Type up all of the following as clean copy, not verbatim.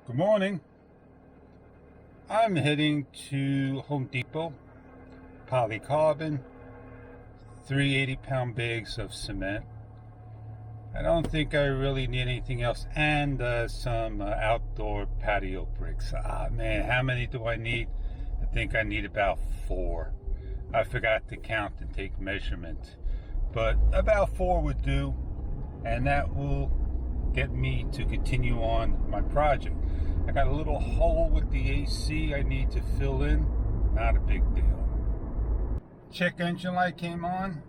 Good morning. I'm heading to Home Depot, polycarbon, 380-pound bags of cement. I don't think I really need anything else, and some outdoor patio bricks. Man, how many do I need? I think I need about 4. I forgot to count and take measurements, but about 4 would do, and that will get me to continue on my project. I got a little hole with the AC I need to fill in. Not a big deal. Check engine light came on,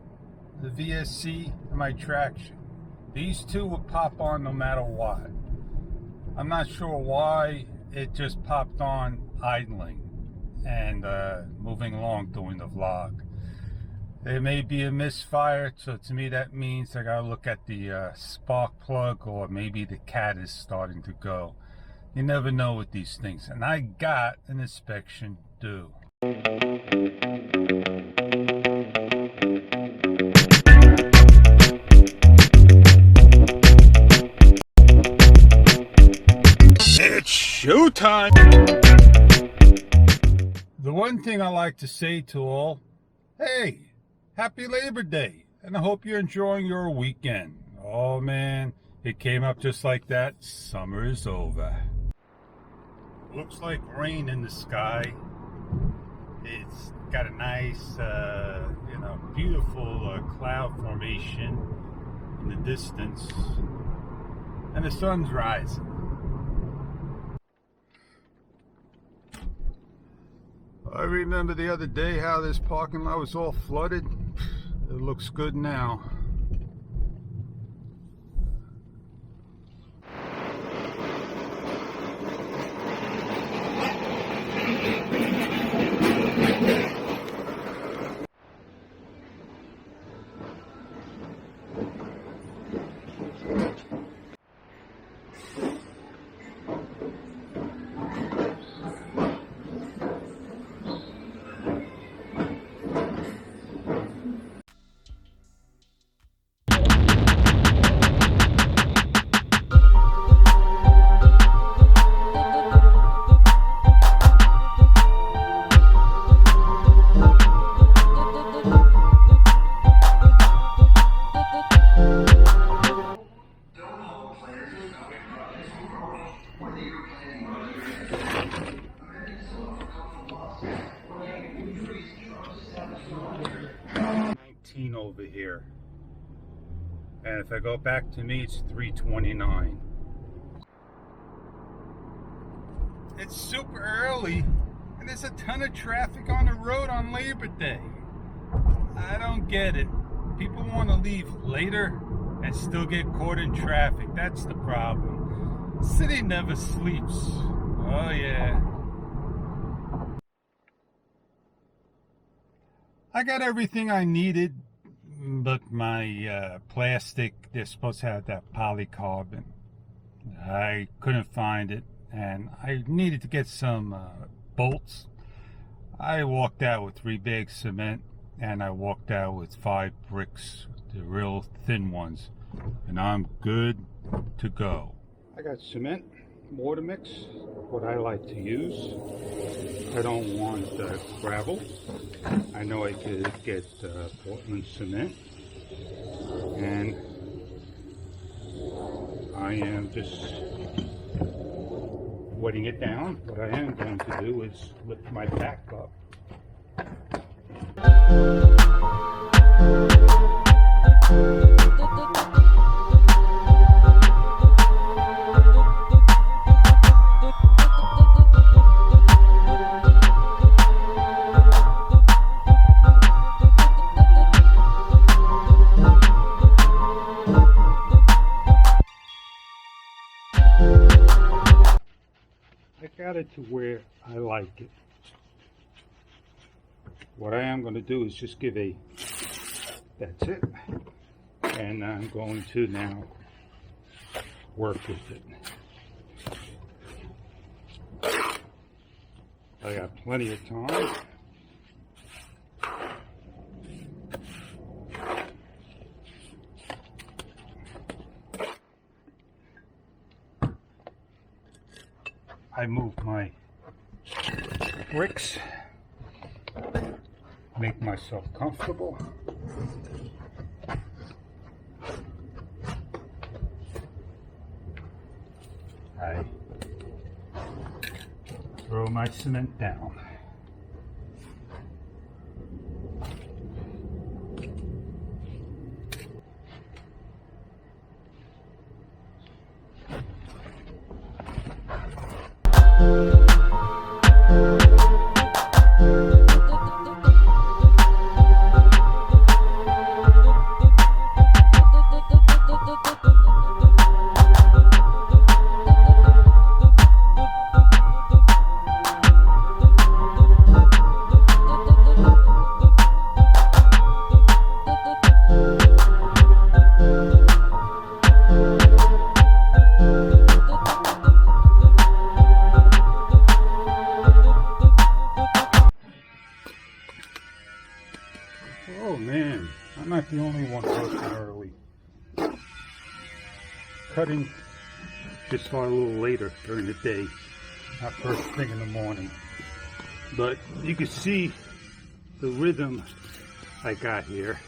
the VSC, and my traction. These two will pop on no matter what. I'm not sure why it just popped on idling and moving along doing the vlog. There may be a misfire, so to me that means I gotta look at the spark plug, or maybe the cat is starting to go. You never know with these things, and I got an inspection due. It's showtime! The one thing I like to say to all, hey, happy Labor Day, and I hope you're enjoying your weekend. Oh man, it came up just like that. Summer is over. Looks like rain in the sky. It's got a nice, beautiful cloud formation in the distance, and the sun's rising. I remember the other day how this parking lot was all flooded. It looks good now. Over here, and if I go back to me, it's 3:29. It's super early, and there's a ton of traffic on the road on Labor Day. I don't get it. People want to leave later and still get caught in traffic. That's the problem. City never sleeps. Oh yeah. I got everything I needed, but my plastic, they're supposed to have that polycarbon. I couldn't find it, and I needed to get some bolts. I walked out with 3 bags of cement, and I walked out with 5 bricks, the real thin ones, and I'm good to go. I got cement, water mix, what I like to use. I don't want gravel. I know I could get Portland cement, and I am just wetting it down. What I am going to do is lift my back up. I got it to where I like it. What I am going to do is just give that's it, and I'm going to now work with it. I got plenty of time. I move my bricks, make myself comfortable. I throw my cement down. Oh man, I'm not the only one working early. Cutting just start a little later during the day, not first thing in the morning. But you can see the rhythm I got here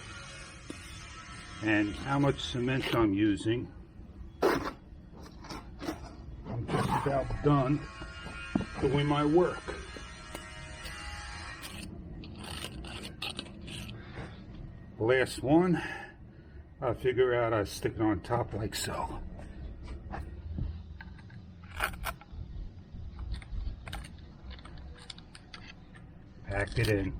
and how much cement I'm using. I'm just about done doing my work. Last one, I'll figure out how to stick it on top like so. Pack it in.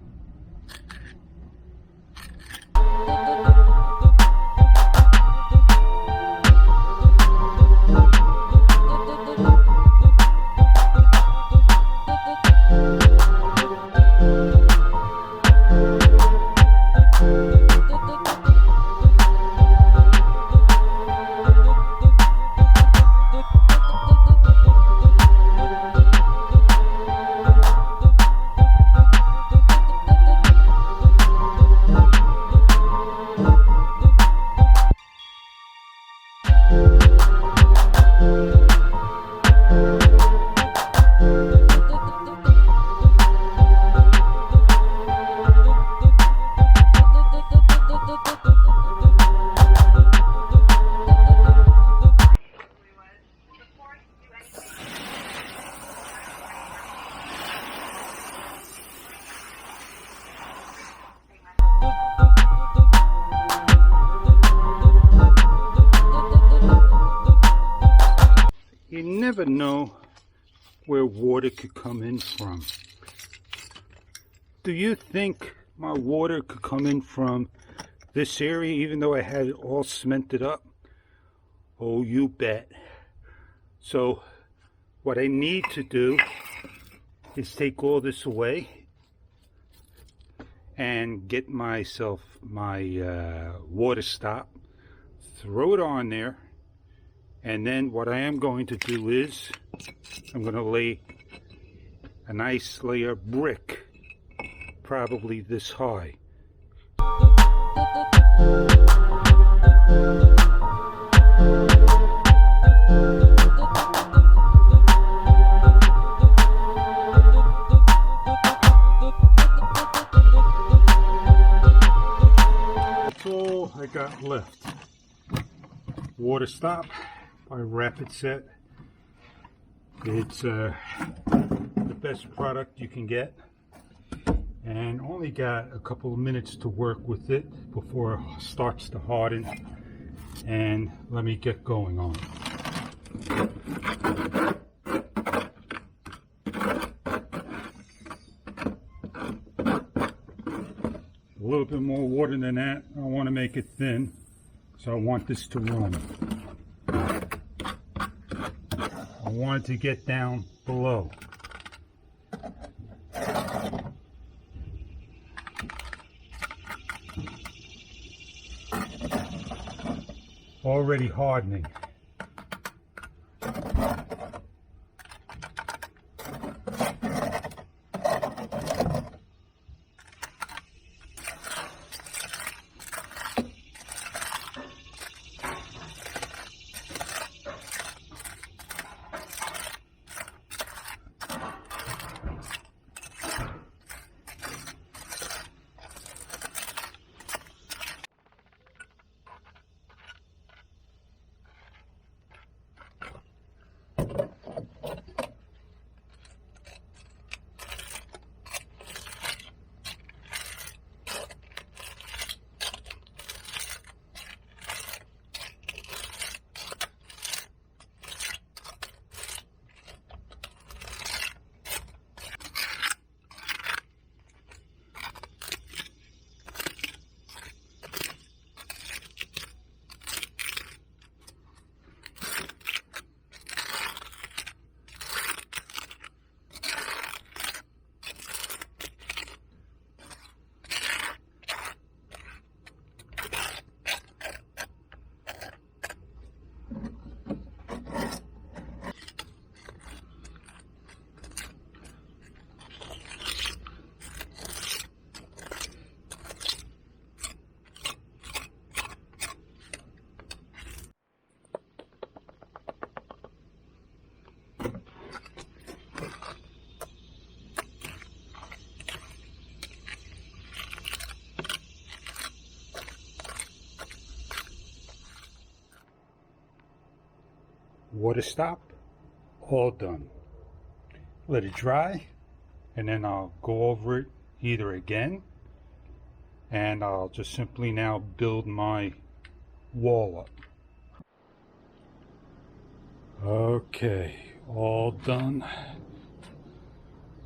You never know where water could come in from. Do you think my water could come in from this area even though I had it all cemented up? Oh, you bet. So what I need to do is take all this away and get myself my water stop, throw it on there. And then what I am going to do is I'm going to lay a nice layer of brick, probably this high. That's all I got left. Water stop by Rapid Set. It's the best product you can get, and only got a couple of minutes to work with it before it starts to harden. And let me get going on it. A little bit more water than that. I want to make it thin, so I want this to run. I want it to get down below. Already hardening. water stop, all done. Let it dry, and then I'll go over it either again, and I'll just simply now build my wall up. Okay, all done.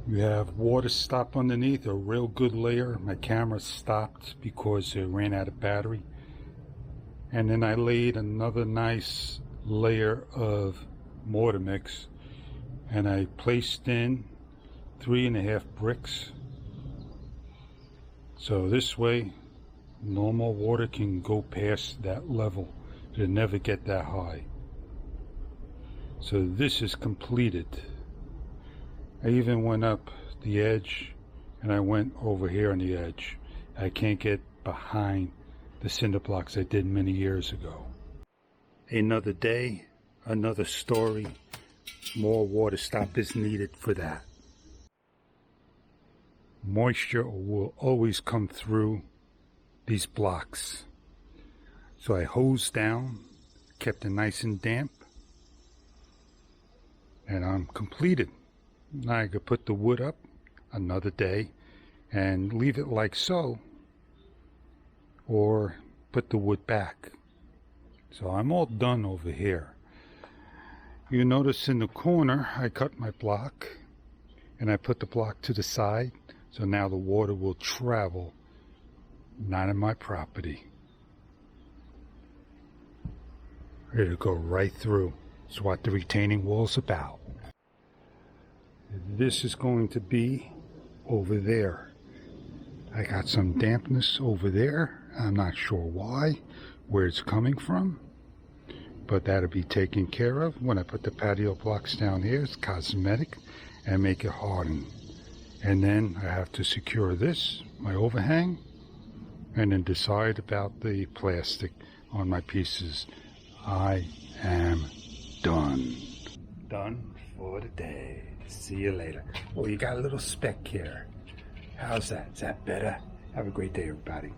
You have water stop underneath, a real good layer. My camera stopped because it ran out of battery. And then I laid another nice layer of mortar mix, and I placed in 3.5 bricks. So this way, no more water can go past that level. It'll never get that high. So this is completed. I even went up the edge, and I went over here on the edge. I can't get behind the cinder blocks I did many years ago. Another day, another story. More water stop is needed for that. Moisture will always come through these blocks. So I hosed down, kept it nice and damp, and I'm completed. Now I could put the wood up another day and leave it like so, or put the wood back. So I'm all done over here. You notice in the corner I cut my block and I put the block to the side, so now the water will travel not in my property. It'll go right through. That's what the retaining wall's about. This is going to be over there. I got some dampness over there. I'm not sure why, where it's coming from, but that'll be taken care of when I put the patio blocks down here. It's cosmetic, and make it harden. And then I have to secure this, my overhang, and then decide about the plastic on my pieces. I am done. Done for the day. See you later. Oh, you got a little speck here. How's that? Is that better? Have a great day, everybody.